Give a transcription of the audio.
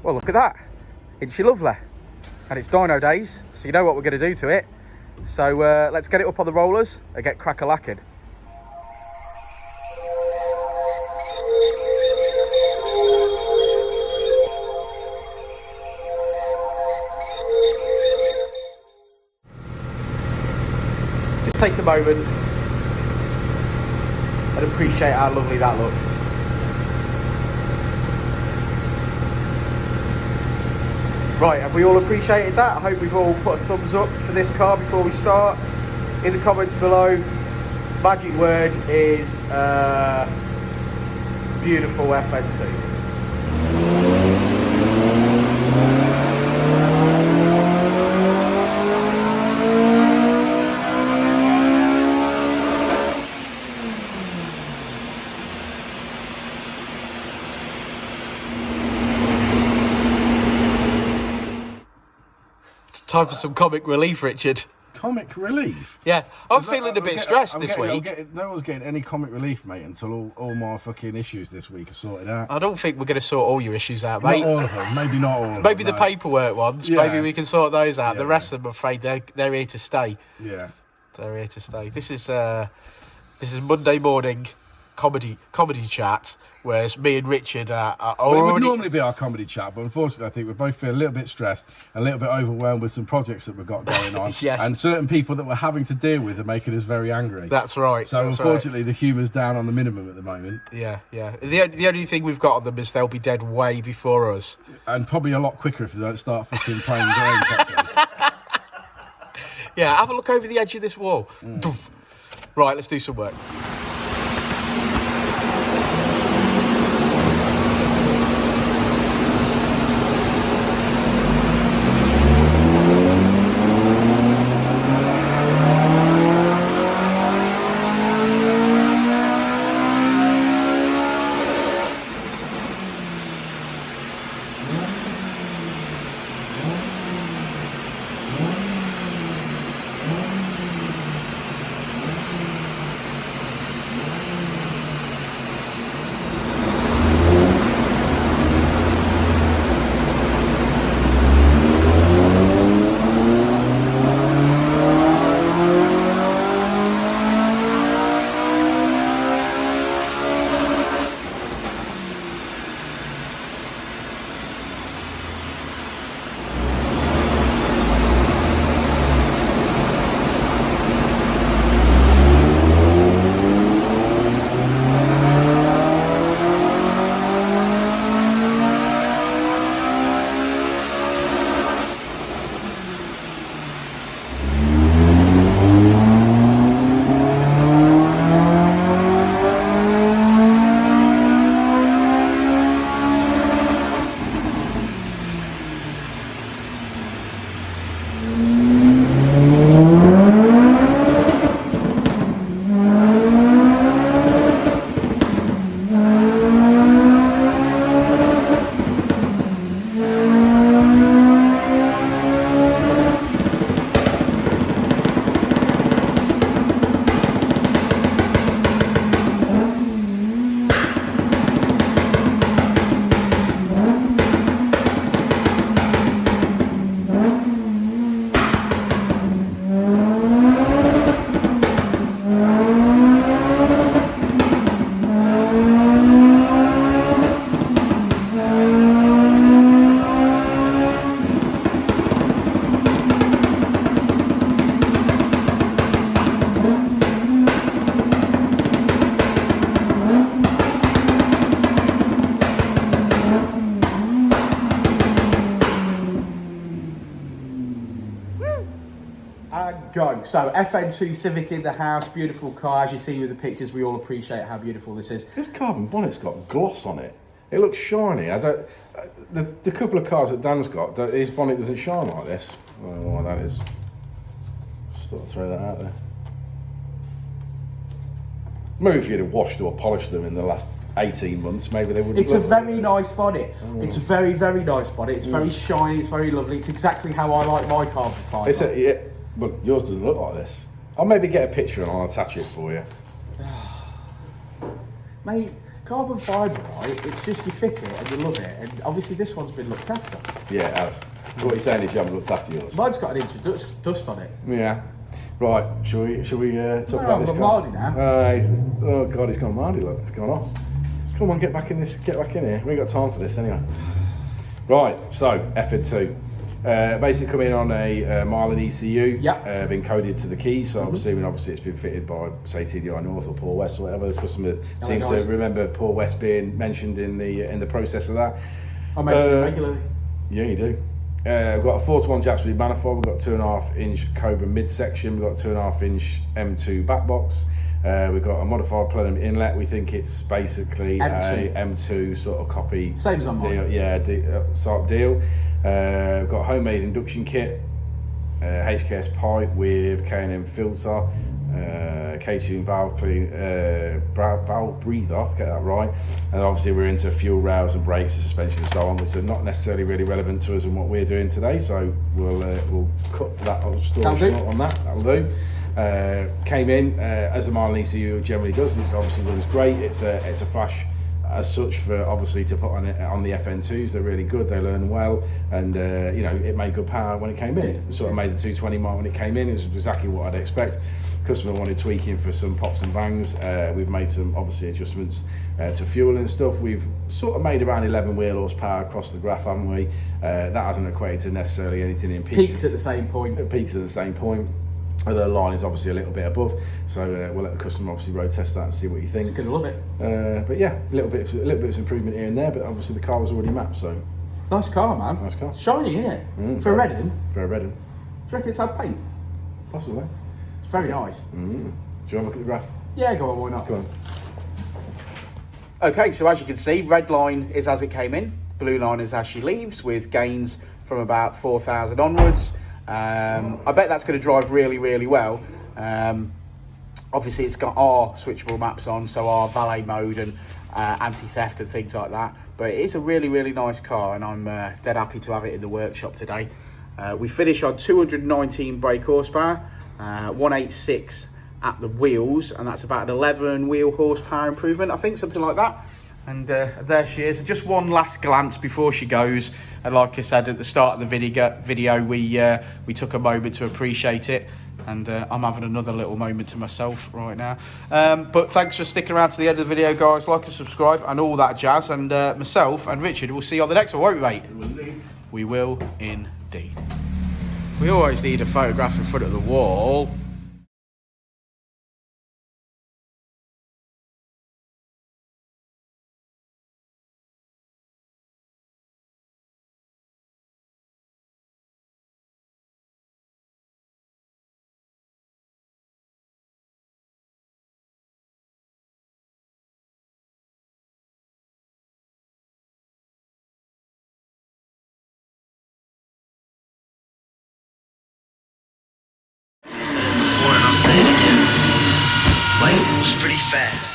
Well, look at that. Isn't she lovely? And it's dyno days, so you know what we're going to do to it. So let's get it up on the rollers and get crack-a-lacking. Just take a moment and appreciate how lovely that looks. Right, have we all appreciated that? I hope we've all put a thumbs up for this car before we start. In the comments below, magic word is beautiful FN2. Time for some comic relief, Richard. Comic relief? Yeah, I'm feeling a bit stressed this week. No one's getting any comic relief, mate, until all my fucking issues this week are sorted out. I don't think we're going to sort all your issues out, mate. Not all of them, maybe not all of them. Maybe the paperwork ones, Yeah. maybe we can sort those out. Yeah, The rest of them, I'm afraid, they're here to stay. Yeah. They're here to stay. This is Monday morning comedy chat, whereas me and Richard are already... Well, it would normally be our comedy chat, but unfortunately I think we both feel a little bit stressed, a little bit overwhelmed with some projects that we've got going on. Yes. And certain people that we're having to deal with are making us very angry. That's right. So that's unfortunately right. the humour's down on the minimum at the moment. Yeah. The only thing we've got on them is they'll be dead way before us. And probably a lot quicker if they don't start fucking playing the game properly. Yeah, have a look over the edge of this wall. Right, let's do some work. Go. So FN2 Civic in the house, beautiful car. As you see with the pictures, we all appreciate how beautiful this is. This carbon bonnet's got gloss on it. It looks shiny. I don't. The couple of cars that Dan's got, his bonnet doesn't shine like this. I don't know why that is. Just thought I'd throw that out there. Maybe if you'd have washed or polished them in the last 18 months, maybe they wouldn't. It's a very nice bonnet. It's a very, very nice bonnet. It's very shiny. It's very lovely. It's exactly how I like my carbon fibre. It's a, yeah, but yours doesn't look like this. I'll maybe get a picture and I'll attach it for you. Mate, carbon fibre, right? It's just you fit it and you love it, and obviously this one's been looked after. Yeah, it has. So what you're saying is you haven't looked after yours? Mine's got an inch of dust on it. Yeah. Right, shall we talk about this I'm car? Mardy now. Oh God, it's gone Mardy, look, it's gone off. Come on, get back in here. We ain't got time for this anyway. Right, so FN2. Basically coming in on a Marlin ECU, Yep. been coded to the keys, so I'm assuming obviously it's been fitted by, say, TDI North or Paul West or whatever. The customer seems to remember Paul West being mentioned in the process of that. I mention it regularly. Yeah, you do. We've got a 4-to-1 Japanese manifold, we've got 2.5 inch Cobra midsection, we've got 2.5 inch M2 back box, we've got a modified plenum inlet. We think it's basically M2. a M2 sort of copy. Same as on mine. Deal, yeah, sort of deal. We've got a homemade induction kit, HKS pipe with K&M filter, K-tune valve breather, get that right, and obviously we're into fuel rails and brakes and suspension and so on, which are not necessarily really relevant to us and what we're doing today, so we'll cut that story short on that. That'll do. Came in as the Marlin ECU generally does. It obviously runs great. It's a flash as such for obviously to put on it on the FN2s. They're really good, they learn well, and you know, it made good power when it came in. It sort of made the 220 mark when it came in. It was exactly what I'd expect. Customer wanted tweaking for some pops and bangs. We've made some obviously adjustments to fuel and stuff. We've sort of made around 11 wheel horsepower across the graph, haven't we? That hasn't equated to necessarily anything in Peaks at the same point. Peaks at the same point. The line is obviously a little bit above, so we'll let the customer obviously road test that and see what he thinks. He's gonna love it. But yeah, a little bit of improvement here and there, but obviously the car was already mapped, so Nice car, man. nice car. Shiny, isn't it? For a Reading. For a Reading, Do you reckon it's had paint? possibly. It's very nice. Do you want to look at the graph? Yeah, go on, why not? Go on. Okay, so as you can see, red line is as it came in, blue line is as she leaves, with gains from about 4,000 onwards. I bet that's going to drive really, really well. Obviously, it's got our switchable maps on, so our valet mode and anti-theft and things like that. But it is a really, really nice car, and I'm dead happy to have it in the workshop today. We finish on 219 brake horsepower, 186 at the wheels, and that's about an 11 wheel horsepower improvement, I think, something like that. And there she is. Just one last glance before she goes. And like I said at the start of the video, we took a moment to appreciate it. And I'm having another little moment to myself right now. But thanks for sticking around to the end of the video, guys. Like and subscribe and all that jazz. And myself and Richard will see you on the next one, won't we, mate? We will indeed. We always need a photograph in front of the wall. I'll say it again. Life moves pretty fast.